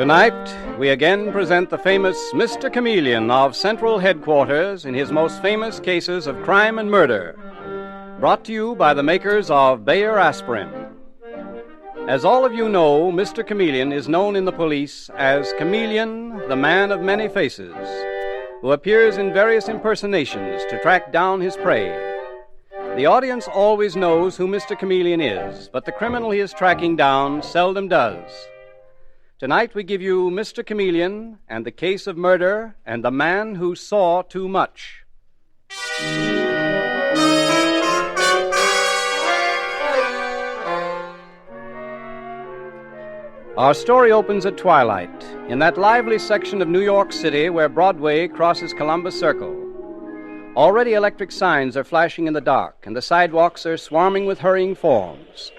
Tonight, we again present the famous Mr. Chameleon of Central Headquarters in his most famous cases of crime and murder. Brought to you by the makers of Bayer Aspirin. As all of you know, Mr. Chameleon is known in the police as Chameleon, the man of many faces, who appears in various impersonations to track down his prey. The audience always knows who Mr. Chameleon is, but the criminal he is tracking down seldom does. Tonight we give you Mr. Chameleon and the case of murder and the man who saw too much. Our story opens at twilight, in that lively section of New York City where Broadway crosses Columbus Circle. Already electric signs are flashing in the dark, and the sidewalks are swarming with hurrying forms.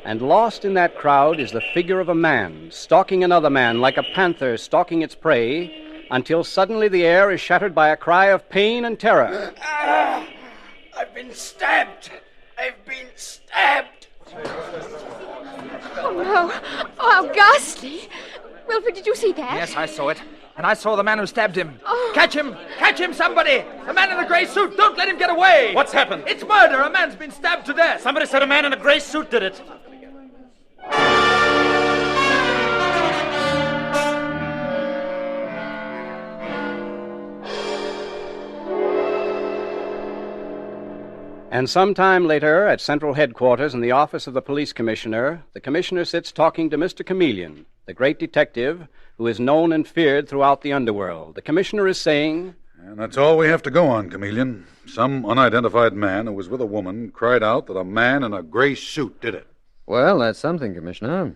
And lost in that crowd is the figure of a man, stalking another man like a panther stalking its prey, until suddenly the air is shattered by a cry of pain and terror. I've been stabbed! I've been stabbed! Oh, no. Oh, how ghastly. Wilfred, did you see that? Yes, I saw it. And I saw the man who stabbed him. Oh. Catch him! Catch him, somebody! The man in the gray suit! Don't let him get away! What's happened? It's murder! A man's been stabbed to death! Somebody said a man in a gray suit did it. And some time later, at Central Headquarters in the office of the police commissioner, the commissioner sits talking to Mr. Chameleon, the great detective who is known and feared throughout the underworld. The commissioner is saying... And that's all we have to go on, Chameleon. Some unidentified man who was with a woman cried out that a man in a gray suit did it. Well, that's something, Commissioner.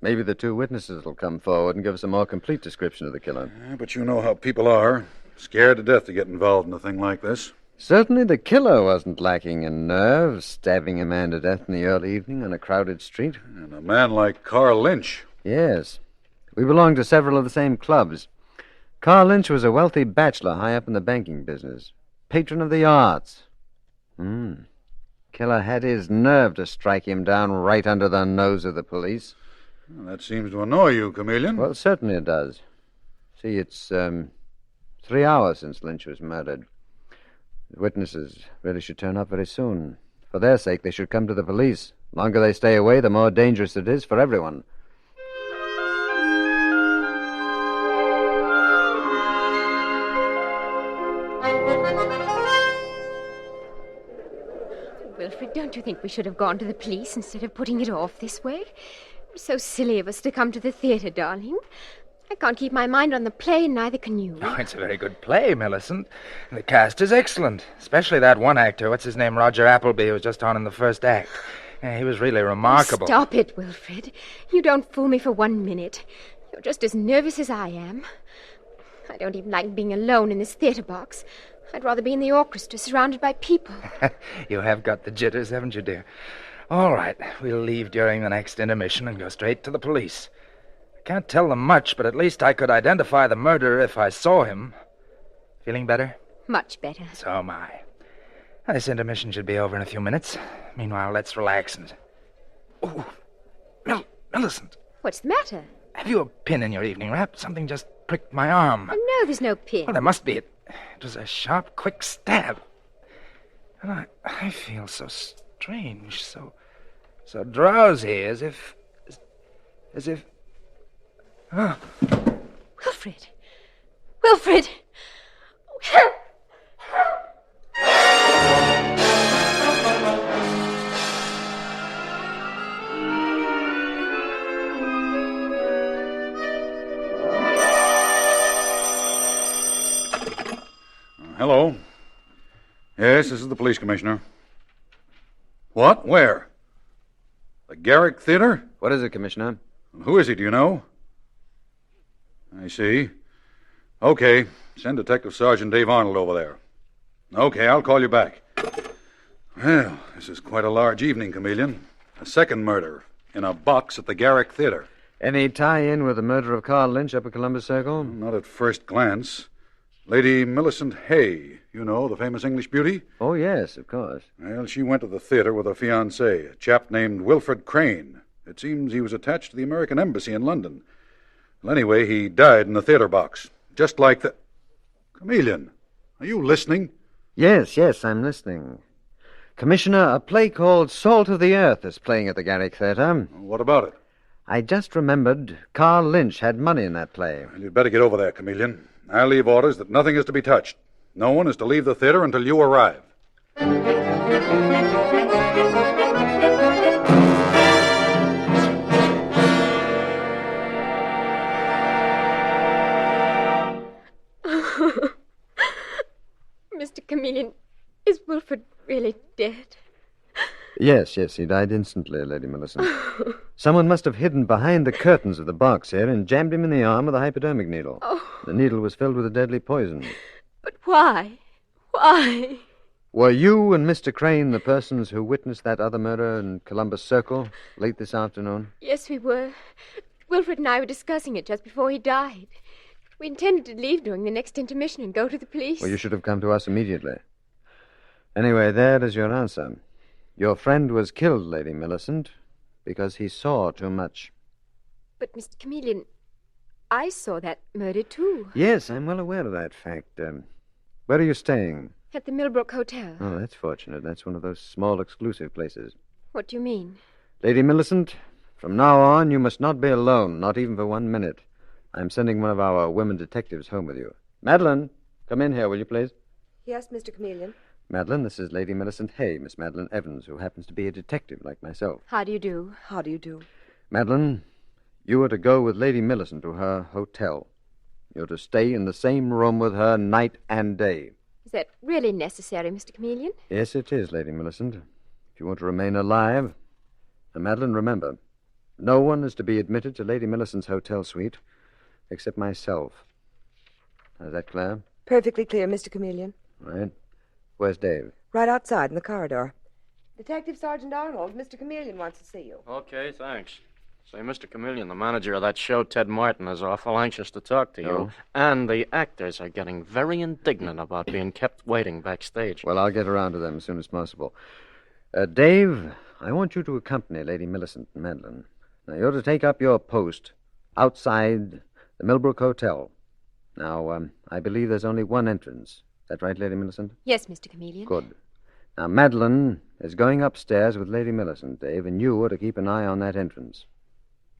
Maybe the two witnesses will come forward and give us a more complete description of the killer. Yeah, but you know how people are. Scared to death to get involved in a thing like this. Certainly the killer wasn't lacking in nerve, stabbing a man to death in the early evening on a crowded street. And a man like Karl Lynch. Yes. We belong to several of the same clubs. Karl Lynch was a wealthy bachelor high up in the banking business. Patron of the arts. Killer had his nerve to strike him down right under the nose of the police. Well, that seems to annoy you, Chameleon. Well, certainly it does. See, it's 3 hours since Lynch was murdered. The witnesses really should turn up very soon. For their sake, they should come to the police. The longer they stay away, the more dangerous it is for everyone. Wilfred, don't you think we should have gone to the police instead of putting it off this way? It was so silly of us to come to the theater, darling. I can't keep my mind on the play, and neither can you. Oh, it's a very good play, Millicent. The cast is excellent, especially that one actor. What's his name? Roger Appleby, who was just on in the first act. Yeah, he was really remarkable. Stop it, Wilfred. You don't fool me for 1 minute. You're just as nervous as I am. I don't even like being alone in this theater box. I'd rather be in the orchestra, surrounded by people. You have got the jitters, haven't you, dear? All right, we'll leave during the next intermission and go straight to the police. I can't tell them much, but at least I could identify the murderer if I saw him. Feeling better? Much better. So am I. This intermission should be over in a few minutes. Meanwhile, let's relax and... Oh, Millicent. What's the matter? Have you a pin in your evening wrap? Something just pricked my arm. Oh, no, there's no pin. Well, there must be. It was a sharp, quick stab. And I feel so strange, so drowsy, as if... Oh. Wilfred! Wilfred! Help! Hello. Yes, this is the police commissioner. What? Where? The Garrick Theater? What is it, Commissioner? Who is he, do you know? I see. Okay, send Detective Sergeant Dave Arnold over there. Okay, I'll call you back. Well, this is quite a large evening, Chameleon. A second murder in a box at the Garrick Theater. Any tie-in with the murder of Karl Lynch up at Columbus Circle? Not at first glance. Lady Millicent Hay, you know, the famous English beauty? Oh, yes, of course. Well, she went to the theater with her fiancé, a chap named Wilfred Crane. It seems he was attached to the American Embassy in London. Well, anyway, he died in the theater box. Just like the... Chameleon, are you listening? Yes, I'm listening. Commissioner, a play called Salt of the Earth is playing at the Garrick Theater. What about it? I just remembered Carl Lynch had money in that play. Well, you'd better get over there, Chameleon. I'll leave orders that nothing is to be touched. No one is to leave the theater until you arrive. Mr. Chameleon, is Wilfred really dead? Yes, he died instantly, Lady Millicent. Someone must have hidden behind the curtains of the box here and jammed him in the arm with a hypodermic needle. Oh. The needle was filled with a deadly poison. But why? Why? Were you and Mr. Crane the persons who witnessed that other murder in Columbus Circle late this afternoon? Yes, we were. Wilfred and I were discussing it just before he died. We intended to leave during the next intermission and go to the police. Well, you should have come to us immediately. Anyway, there is your answer. Your friend was killed, Lady Millicent, because he saw too much. But, Mr. Chameleon, I saw that murder, too. Yes, I'm well aware of that fact. Where are you staying? At the Millbrook Hotel. Oh, that's fortunate. That's one of those small, exclusive places. What do you mean? Lady Millicent, from now on, you must not be alone, not even for 1 minute. I'm sending one of our women detectives home with you. Madeline, come in here, will you, please? Yes, Mr. Chameleon. Madeline, this is Lady Millicent Hay, Miss Madeline Evans, who happens to be a detective like myself. How do you do? How do you do? Madeline, you are to go with Lady Millicent to her hotel. You're to stay in the same room with her night and day. Is that really necessary, Mr. Chameleon? Yes, it is, Lady Millicent. If you want to remain alive. And Madeline, remember, no one is to be admitted to Lady Millicent's hotel suite except myself. Is that clear? Perfectly clear, Mr. Chameleon. Right. Where's Dave? Right outside in the corridor. Detective Sergeant Arnold, Mr. Chameleon wants to see you. Okay, thanks. Say, Mr. Chameleon, the manager of that show, Ted Martin, is awful anxious to talk to you. Oh? And the actors are getting very indignant about being kept waiting backstage. Well, I'll get around to them as soon as possible. Dave, I want you to accompany Lady Millicent and Madeline. Now, you're to take up your post outside the Millbrook Hotel. Now, I believe there's only one entrance. Is that right, Lady Millicent? Yes, Mr. Chameleon. Good. Now, Madeline is going upstairs with Lady Millicent, Dave, and you are to keep an eye on that entrance.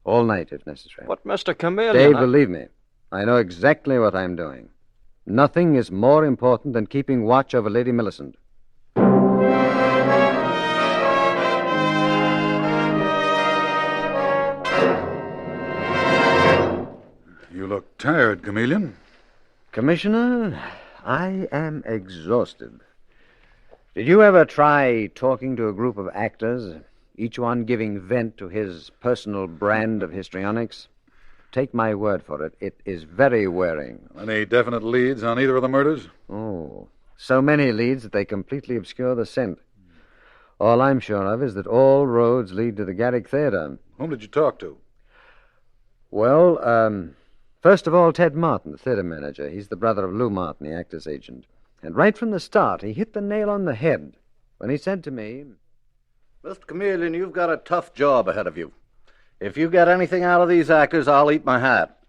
All night, if necessary. But, Mr. Chameleon... Dave, believe me, I know exactly what I'm doing. Nothing is more important than keeping watch over Lady Millicent. You look tired, Chameleon. Commissioner, I am exhausted. Did you ever try talking to a group of actors, each one giving vent to his personal brand of histrionics? Take my word for it, it is very wearing. Any definite leads on either of the murders? Oh, so many leads that they completely obscure the scent. All I'm sure of is that all roads lead to the Garrick Theater. Whom did you talk to? Well, first of all, Ted Martin, the theater manager. He's the brother of Lou Martin, the actor's agent. And right from the start, he hit the nail on the head when he said to me, Mr. Chameleon, you've got a tough job ahead of you. If you get anything out of these actors, I'll eat my hat.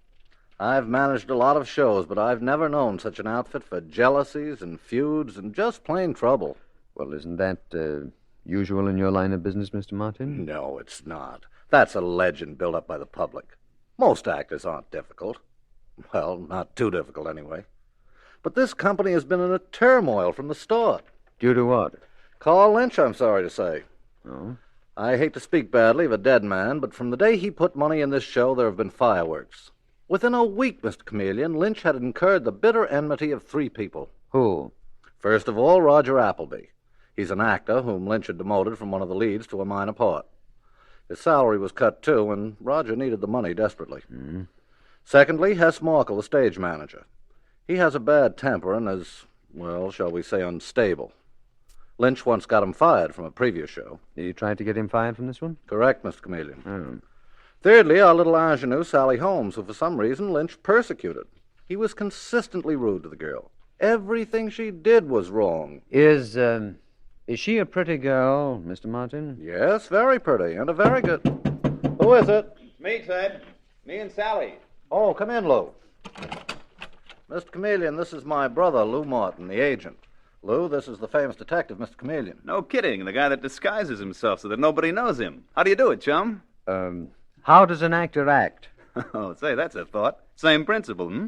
I've managed a lot of shows, but I've never known such an outfit for jealousies and feuds and just plain trouble. Well, isn't that usual in your line of business, Mr. Martin? No, it's not. That's a legend built up by the public. Most actors aren't difficult. Well, not too difficult, anyway. But this company has been in a turmoil from the start. Due to what? Carl Lynch, I'm sorry to say. Oh? I hate to speak badly of a dead man, but from the day he put money in this show, there have been fireworks. Within a week, Mr. Chameleon, Lynch had incurred the bitter enmity of 3 people. Who? First of all, Roger Appleby. He's an actor whom Lynch had demoted from one of the leads to a minor part. His salary was cut, too, and Roger needed the money desperately. Mm-hmm. Secondly, Hess Markle, the stage manager. He has a bad temper and is, well, shall we say, unstable. Lynch once got him fired from a previous show. You tried to get him fired from this one? Correct, Mr. Chameleon. Oh. Thirdly, our little ingenue, Sally Holmes, who for some reason Lynch persecuted. He was consistently rude to the girl. Everything she did was wrong. Is she a pretty girl, Mr. Martin? Yes, very pretty, and a very good... Who is it? Me, Ted. Me and Sally. Oh, come in, Lou. Mr. Chameleon, this is my brother, Lou Martin, the agent. Lou, this is the famous detective, Mr. Chameleon. No kidding. The guy that disguises himself so that nobody knows him. How do you do it, chum? How does an actor act? Oh, say, that's a thought. Same principle, hmm?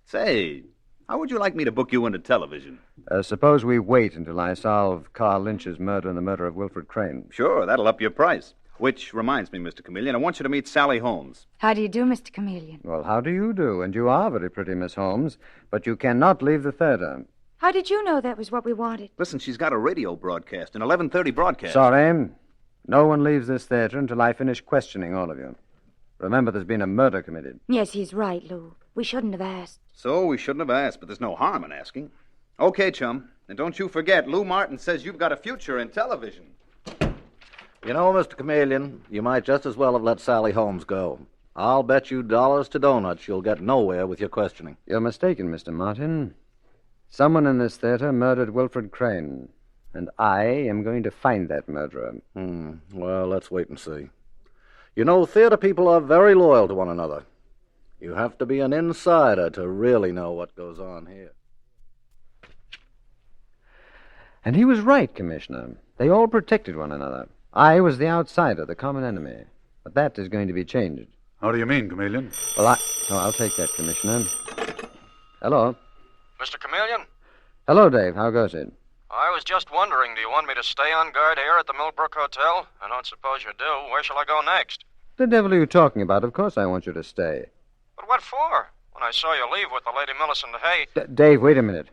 Say, how would you like me to book you into television? Suppose we wait until I solve Karl Lynch's murder and the murder of Wilfred Crane. Sure, that'll up your price. Which reminds me, Mr. Chameleon, I want you to meet Sally Holmes. How do you do, Mr. Chameleon? Well, how do you do? And you are very pretty, Miss Holmes. But you cannot leave the theater. How did you know that was what we wanted? Listen, she's got a radio broadcast, an 11:30 broadcast. Sorry. No one leaves this theater until I finish questioning all of you. Remember, there's been a murder committed. Yes, he's right, Lou. We shouldn't have asked. So we shouldn't have asked, but there's no harm in asking. Okay, chum. And don't you forget, Lou Martin says you've got a future in television. You know, Mr. Chameleon, you might just as well have let Sally Holmes go. I'll bet you dollars to donuts you'll get nowhere with your questioning. You're mistaken, Mr. Martin. Someone in this theater murdered Wilfred Crane, and I am going to find that murderer. Well, let's wait and see. You know, theater people are very loyal to one another. You have to be an insider to really know what goes on here. And he was right, Commissioner. They all protected one another. I was the outsider, the common enemy. But that is going to be changed. How do you mean, Chameleon? Well, I'll take that, Commissioner. Hello. Mr. Chameleon? Hello, Dave. How goes it? I was just wondering, do you want me to stay on guard here at the Millbrook Hotel? I don't suppose you do. Where shall I go next? The devil are you talking about? Of course I want you to stay. But what for? When I saw you leave with the Lady Millicent Hay... Dave, wait a minute.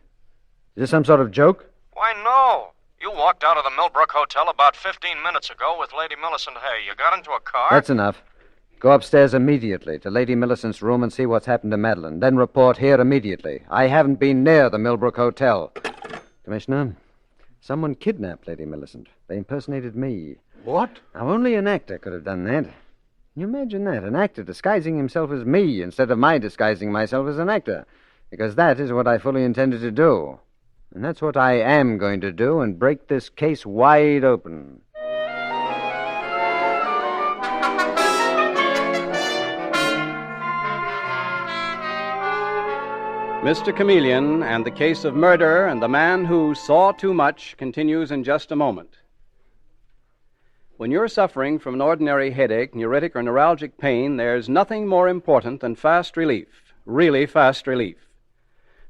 Is this some sort of joke? Why, no. You walked out of the Millbrook Hotel about 15 minutes ago with Lady Millicent Hay. You got into a car? That's enough. Go upstairs immediately to Lady Millicent's room and see what's happened to Madeline. Then report here immediately. I haven't been near the Millbrook Hotel. Commissioner, someone kidnapped Lady Millicent. They impersonated me. What? Now, only an actor could have done that. Can you imagine that? An actor disguising himself as me instead of my disguising myself as an actor. Because that is what I fully intended to do. And that's what I am going to do and break this case wide open. Mr. Chameleon and the case of murder and the man who saw too much continues in just a moment. When you're suffering from an ordinary headache, neuritic, or neuralgic pain, there's nothing more important than fast relief, really fast relief.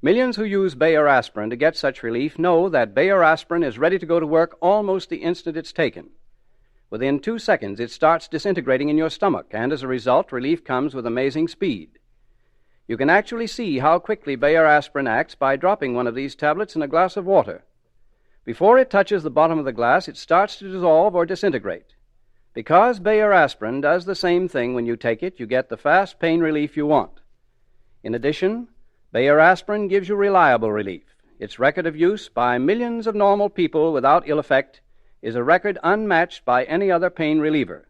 Millions who use Bayer aspirin to get such relief know that Bayer aspirin is ready to go to work almost the instant it's taken. Within 2 seconds, it starts disintegrating in your stomach, and as a result, relief comes with amazing speed. You can actually see how quickly Bayer aspirin acts by dropping one of these tablets in a glass of water. Before it touches the bottom of the glass, it starts to dissolve or disintegrate. Because Bayer aspirin does the same thing when you take it, you get the fast pain relief you want. In addition, Bayer aspirin gives you reliable relief. Its record of use by millions of normal people without ill effect is a record unmatched by any other pain reliever.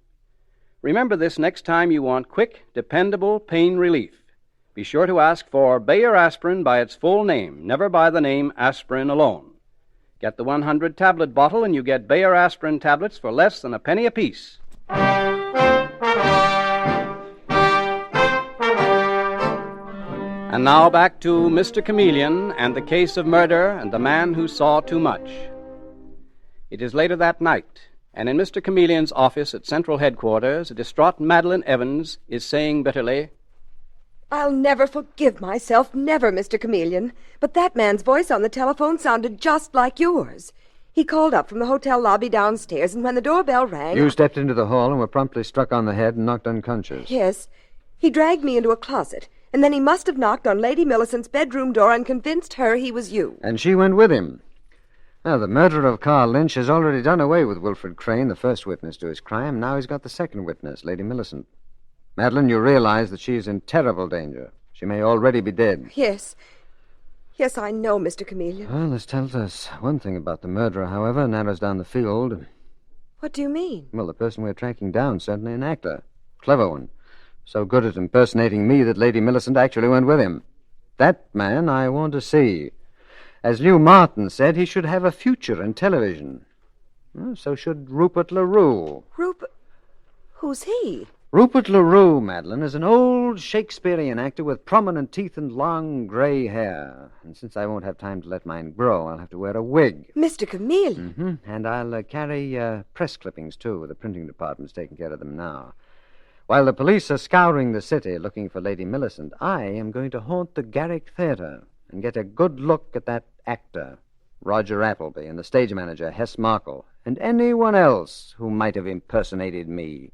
Remember this next time you want quick, dependable pain relief. Be sure to ask for Bayer aspirin by its full name, never by the name aspirin alone. Get the 100-tablet bottle and you get Bayer aspirin tablets for less than a penny apiece. And now back to Mr. Chameleon and the case of murder and the man who saw too much. It is later that night, and in Mr. Chameleon's office at Central Headquarters, a distraught Madeline Evans is saying bitterly, I'll never forgive myself, never, Mr. Chameleon. But that man's voice on the telephone sounded just like yours. He called up from the hotel lobby downstairs, and when the doorbell rang... You stepped into the hall and were promptly struck on the head and knocked unconscious. Yes. He dragged me into a closet, and then he must have knocked on Lady Millicent's bedroom door and convinced her he was you. And she went with him. Now, the murderer of Karl Lynch has already done away with Wilfred Crane, the first witness to his crime. Now he's got the second witness, Lady Millicent. Madeline, you realize that she is in terrible danger. She may already be dead. Yes. Yes, I know, Mr. Chameleon. Well, this tells us one thing about the murderer, however, narrows down the field. What do you mean? Well, the person we're tracking down is certainly an actor. Clever one. So good at impersonating me that Lady Millicent actually went with him. That man I want to see. As Lew Martin said, he should have a future in television. Well, so should Rupert LaRue. Rupert? Who's he? Rupert LaRue, Madeline, is an old Shakespearean actor with prominent teeth and long gray hair. And since I won't have time to let mine grow, I'll have to wear a wig. Mr. Chameleon. Mm-hmm. And I'll carry press clippings, too. The printing department's taking care of them now. While the police are scouring the city looking for Lady Millicent, I am going to haunt the Garrick Theater and get a good look at that actor, Roger Appleby, and the stage manager, Hess Markle, and anyone else who might have impersonated me.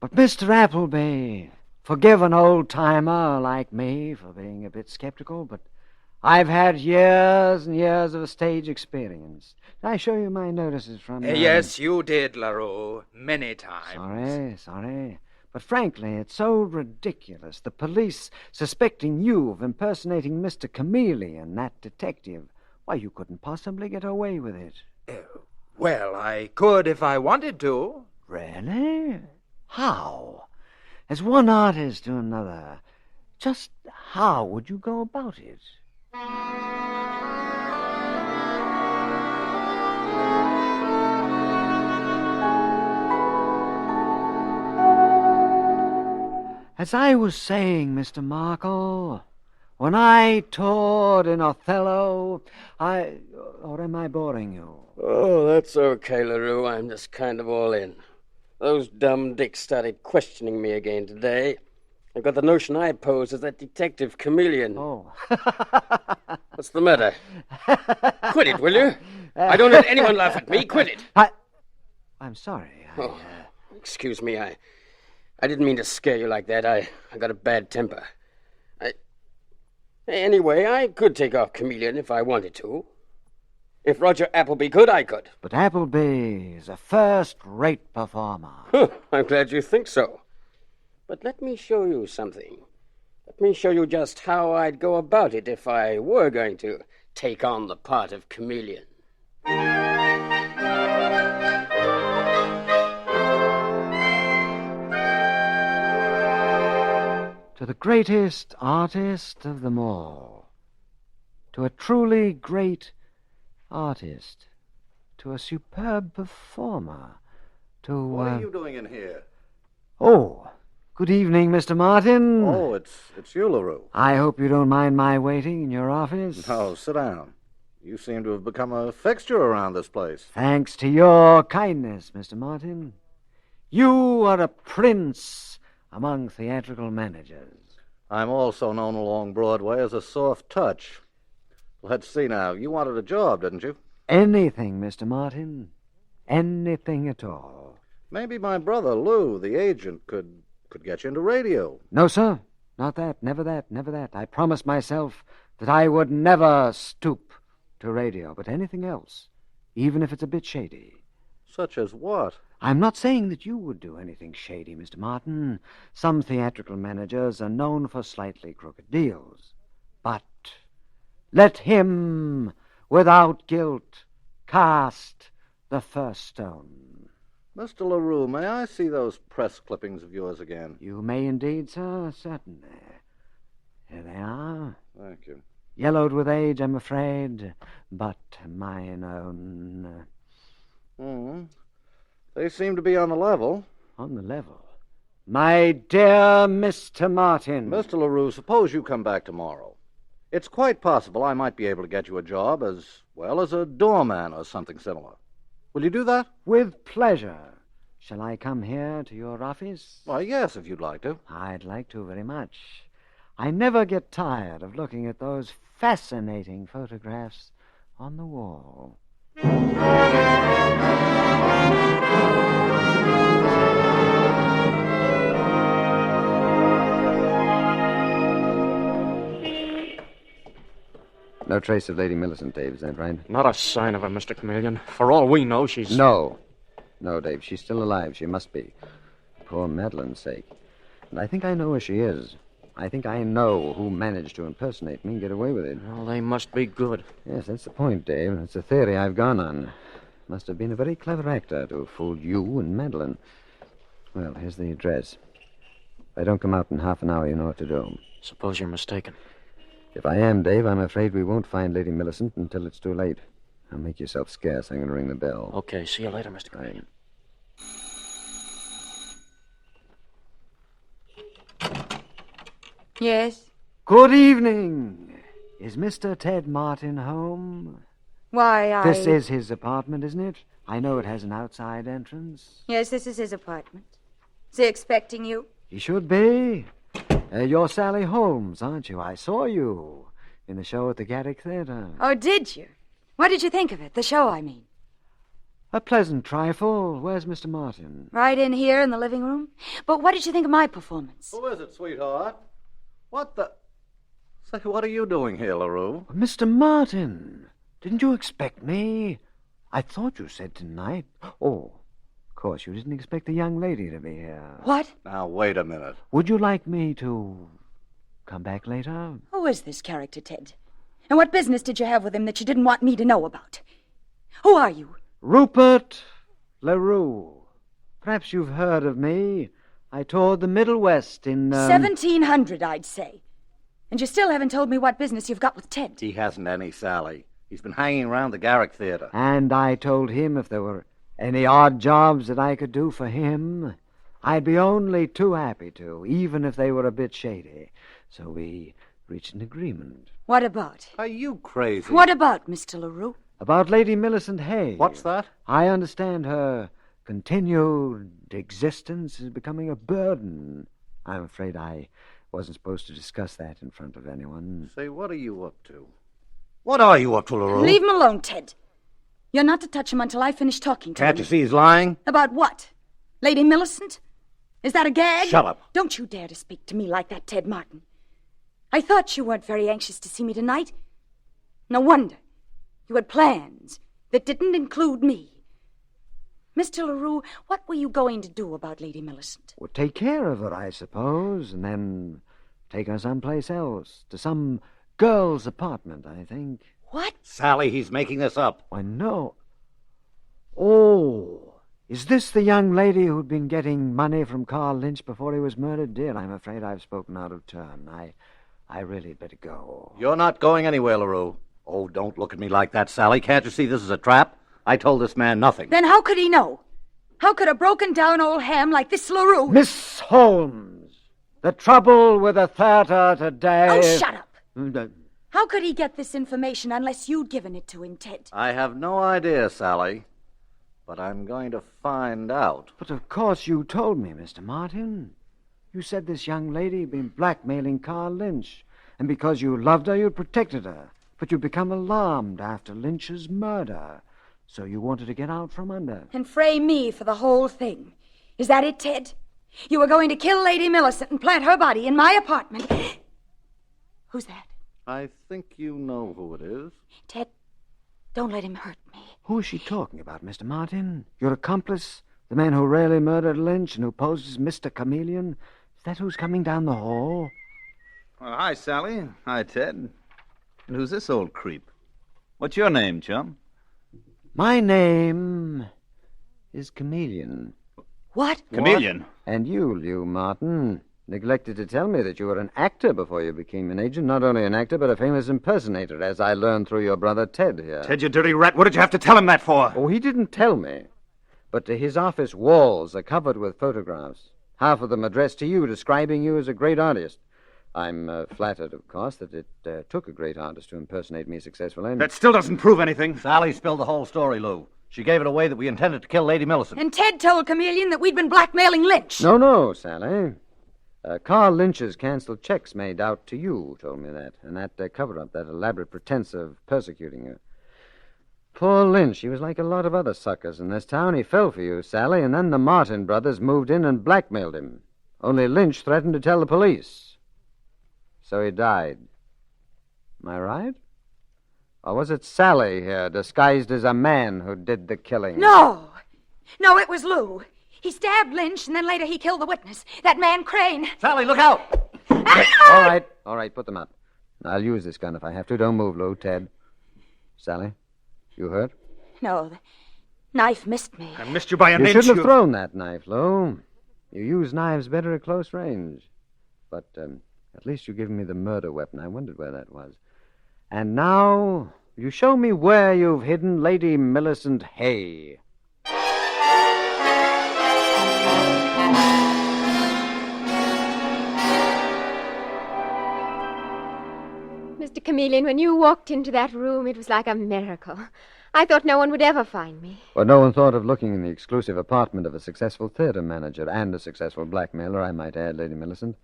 But Mr. Appleby, forgive an old-timer like me for being a bit skeptical, but I've had years and years of stage experience. Did I show you my notices from... Yes, you did, LaRue, many times. Sorry. But frankly, it's so ridiculous. The police suspecting you of impersonating Mr. Chameleon, that detective. Why, you couldn't possibly get away with it. Well, I could if I wanted to. Really? How? As one artist to another, just how would you go about it? As I was saying, Mr. Markle, when I toured in Othello, Or am I boring you? Oh, that's okay, LaRue. I'm just kind of all in. Those dumb dicks started questioning me again today. I got the notion I posed as that detective Chameleon. Oh. What's the matter? Quit it, will you? I don't let anyone laugh at me. Quit it. I'm sorry. Excuse me. I didn't mean to scare you like that. I got a bad temper. Anyway, I could take off Chameleon if I wanted to. If Roger Appleby could, I could. But Appleby is a first-rate performer. I'm glad you think so. But let me show you something. Let me show you just how I'd go about it if I were going to take on the part of Chameleon. To the greatest artist of them all. To a truly great artist. To a superb performer. To, What are you doing in here? Oh, good evening, Mr. Martin. Oh, it's you, LaRue. I hope you don't mind my waiting in your office. No, sit down. You seem to have become a fixture around this place. Thanks to your kindness, Mr. Martin. You are a prince among theatrical managers. I'm also known along Broadway as a soft touch. Let's see now. You wanted a job, didn't you? Anything, Mr. Martin. Anything at all. Maybe my brother, Lou, the agent, could get you into radio. No, sir. Not that. Never that. Never that. I promised myself that I would never stoop to radio, but anything else, even if it's a bit shady. Such as what? I'm not saying that you would do anything shady, Mr. Martin. Some theatrical managers are known for slightly crooked deals. But let him, without guilt, cast the first stone. Mr. LaRue, may I see those press clippings of yours again? You may indeed, sir, certainly. Here they are. Thank you. Yellowed with age, I'm afraid, but mine own. They seem to be on the level. On the level? My dear Mr. Martin. Mr. LaRue, suppose you come back tomorrow. It's quite possible I might be able to get you a job as well as a doorman or something similar. Will you do that? With pleasure. Shall I come here to your office? Why, yes, if you'd like to. I'd like to very much. I never get tired of looking at those fascinating photographs on the wall. No trace of Lady Millicent, Dave, is that right? Not a sign of her, Mr. Chameleon. For all we know, she's... No, Dave, she's still alive. She must be. Poor Madeline's sake. And I think I know where she is. I think I know who managed to impersonate me and get away with it. Well, they must be good. Yes, that's the point, Dave. That's the theory I've gone on. Must have been a very clever actor to have fooled you and Madeline. Well, here's the address. If I don't come out in half an hour, you know what to do. Suppose you're mistaken. If I am, Dave, I'm afraid we won't find Lady Millicent until it's too late. Now make yourself scarce. I'm going to ring the bell. Okay, see you later, Mr. Chameleon. Yes? Good evening. Is Mr. Ted Martin home? Why, This is his apartment, isn't it? I know it has an outside entrance. Yes, this is his apartment. Is he expecting you? He should be. You're Sally Holmes, aren't you? I saw you in the show at the Garrick Theatre. Oh, did you? What did you think of it? The show, I mean. A pleasant trifle. Where's Mr. Martin? Right in here in the living room. But what did you think of my performance? Who is it, sweetheart? What the... Say, what are you doing here, LaRue? Mr. Martin, didn't you expect me? I thought you said tonight. Oh, of course, you didn't expect the young lady to be here. What? Now, wait a minute. Would you like me to come back later? Who is this character, Ted? And what business did you have with him that you didn't want me to know about? Who are you? Rupert LaRue. Perhaps you've heard of me. I toured the Middle West in... 1700, I'd say. And you still haven't told me what business you've got with Ted. He hasn't any, Sally. He's been hanging around the Garrick Theatre. And I told him if there were any odd jobs that I could do for him, I'd be only too happy to, even if they were a bit shady. So we reached an agreement. What about? Are you crazy? What about, Mr. LaRue? About Lady Millicent Hay. What's that? I understand her continued existence is becoming a burden. I'm afraid I wasn't supposed to discuss that in front of anyone. Say, what are you up to? What are you up to, LaRue? Leave him alone, Ted. You're not to touch him until I finish talking to him. Can't you see he's lying? About what? Lady Millicent? Is that a gag? Shut up. Don't you dare to speak to me like that, Ted Martin. I thought you weren't very anxious to see me tonight. No wonder. You had plans that didn't include me. Mr. LaRue, what were you going to do about Lady Millicent? Well, take care of her, I suppose, and then take her someplace else, to some girl's apartment, I think. What? Sally, he's making this up. Why, no. Oh, is this the young lady who'd been getting money from Carl Lynch before he was murdered? Dear, I'm afraid I've spoken out of turn. I really had better go. You're not going anywhere, LaRue. Oh, don't look at me like that, Sally. Can't you see this is a trap? I told this man nothing. Then how could he know? How could a broken-down old ham like this LaRue... Miss Holmes, the trouble with the theater today... Oh, shut up. How could he get this information unless you'd given it to him, Ted? I have no idea, Sally. But I'm going to find out. But of course you told me, Mr. Martin. You said this young lady had been blackmailing Carl Lynch. And because you loved her, you protected her. But you'd become alarmed after Lynch's murder. So you wanted to get out from under. And frame me for the whole thing. Is that it, Ted? You were going to kill Lady Millicent and plant her body in my apartment. Who's that? I think you know who it is. Ted, don't let him hurt me. Who is she talking about, Mr. Martin? Your accomplice? The man who really murdered Lynch and who posed as Mr. Chameleon? Is that who's coming down the hall? Well, hi, Sally. Hi, Ted. And who's this old creep? What's your name, chum? My name is Chameleon. What? Chameleon? And you, Martin, neglected to tell me that you were an actor before you became an agent. Not only an actor, but a famous impersonator, as I learned through your brother Ted here. Ted, you dirty rat. What did you have to tell him that for? Oh, he didn't tell me. But his office walls are covered with photographs. Half of them addressed to you, describing you as a great artist. I'm flattered, of course, that it took a great artist to impersonate me successfully. That still doesn't prove anything. Sally spilled the whole story, Lou. She gave it away that we intended to kill Lady Millicent. And Ted told Chameleon that we'd been blackmailing Lynch. No, Sally. Carl Lynch's canceled checks made out to you told me that. And that cover-up, that elaborate pretense of persecuting you. Poor Lynch, he was like a lot of other suckers in this town. He fell for you, Sally, and then the Martin brothers moved in and blackmailed him. Only Lynch threatened to tell the police. So he died. Am I right? Or was it Sally here, disguised as a man, who did the killing? No, it was Lou. He stabbed Lynch, and then later he killed the witness, that man Crane. Sally, look out! All right, put them up. I'll use this gun if I have to. Don't move, Lou. Ted. Sally, you hurt? No, the knife missed me. I missed you by an inch. You shouldn't have thrown that knife, Lou. You use knives better at close range. But At least you've given me the murder weapon. I wondered where that was. And now, you show me where you've hidden Lady Millicent Hay. Mr. Chameleon, when you walked into that room, it was like a miracle. I thought no one would ever find me. Well, no one thought of looking in the exclusive apartment of a successful theater manager and a successful blackmailer, I might add, Lady Millicent.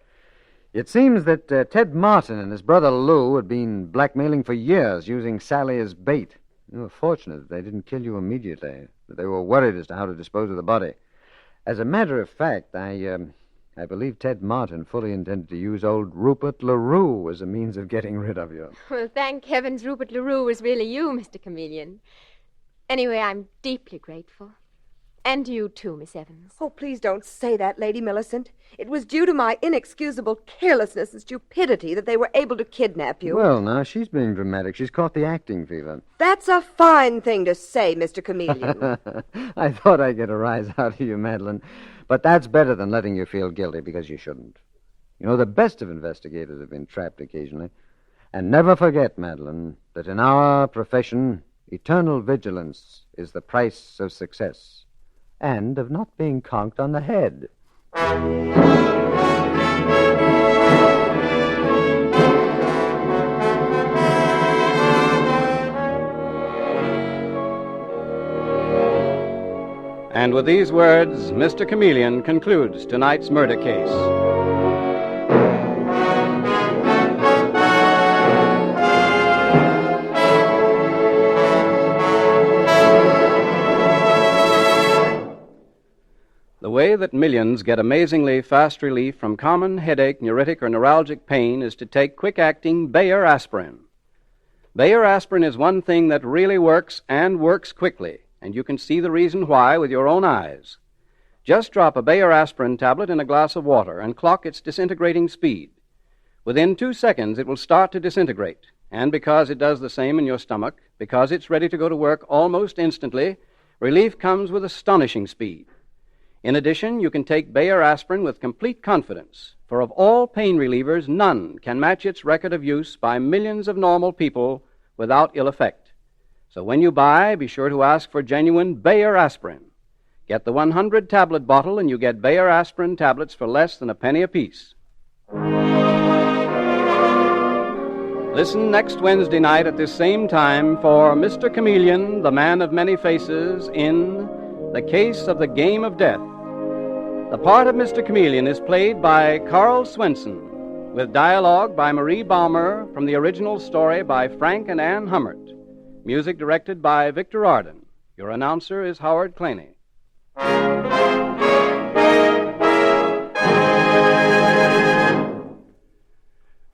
It seems that Ted Martin and his brother Lou had been blackmailing for years, using Sally as bait. You were fortunate that they didn't kill you immediately, that they were worried as to how to dispose of the body. As a matter of fact, I believe Ted Martin fully intended to use old Rupert LaRue as a means of getting rid of you. Well, thank heavens Rupert LaRue was really you, Mr. Chameleon. Anyway, I'm deeply grateful. And you too, Miss Evans. Oh, please don't say that, Lady Millicent. It was due to my inexcusable carelessness and stupidity that they were able to kidnap you. Well, now, she's being dramatic. She's caught the acting fever. That's a fine thing to say, Mr. Chameleon. I thought I'd get a rise out of you, Madeline. But that's better than letting you feel guilty, because you shouldn't. You know, the best of investigators have been trapped occasionally. And never forget, Madeline, that in our profession, eternal vigilance is the price of success. And of not being conked on the head. And with these words, Mr. Chameleon concludes tonight's murder case. The way that millions get amazingly fast relief from common headache, neuritic, or neuralgic pain is to take quick-acting Bayer aspirin. Bayer aspirin is one thing that really works and works quickly, and you can see the reason why with your own eyes. Just drop a Bayer aspirin tablet in a glass of water and clock its disintegrating speed. Within 2 seconds, it will start to disintegrate, and because it does the same in your stomach, because it's ready to go to work almost instantly, relief comes with astonishing speed. In addition, you can take Bayer aspirin with complete confidence, for of all pain relievers, none can match its record of use by millions of normal people without ill effect. So when you buy, be sure to ask for genuine Bayer aspirin. Get the 100-tablet bottle, and you get Bayer aspirin tablets for less than a penny apiece. Listen next Wednesday night at this same time for Mr. Chameleon, the Man of Many Faces, in The Case of the Game of Death. The part of Mr. Chameleon is played by Karl Swenson, with dialogue by Marie Baumer from the original story by Frank and Anne Hummert. Music directed by Victor Arden. Your announcer is Howard Claney.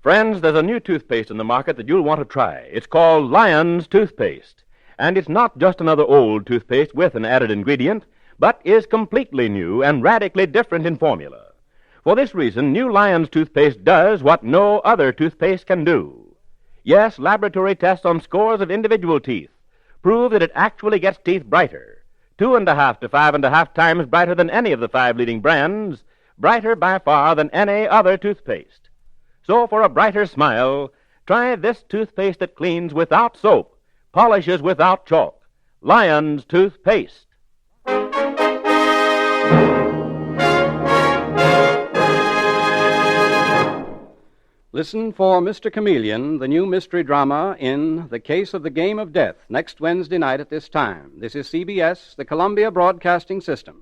Friends, there's a new toothpaste in the market that you'll want to try. It's called Lion's Toothpaste. And it's not just another old toothpaste with an added ingredient, but is completely new and radically different in formula. For this reason, new Lion's Toothpaste does what no other toothpaste can do. Yes, laboratory tests on scores of individual teeth prove that it actually gets teeth brighter, 2.5 to 5.5 times brighter than any of the 5 leading brands, brighter by far than any other toothpaste. So for a brighter smile, try this toothpaste that cleans without soap, polishes without chalk. Lion's Toothpaste. Listen for Mr. Chameleon, the new mystery drama in The Case of the Game of Death, next Wednesday night at this time. This is CBS, the Columbia Broadcasting System.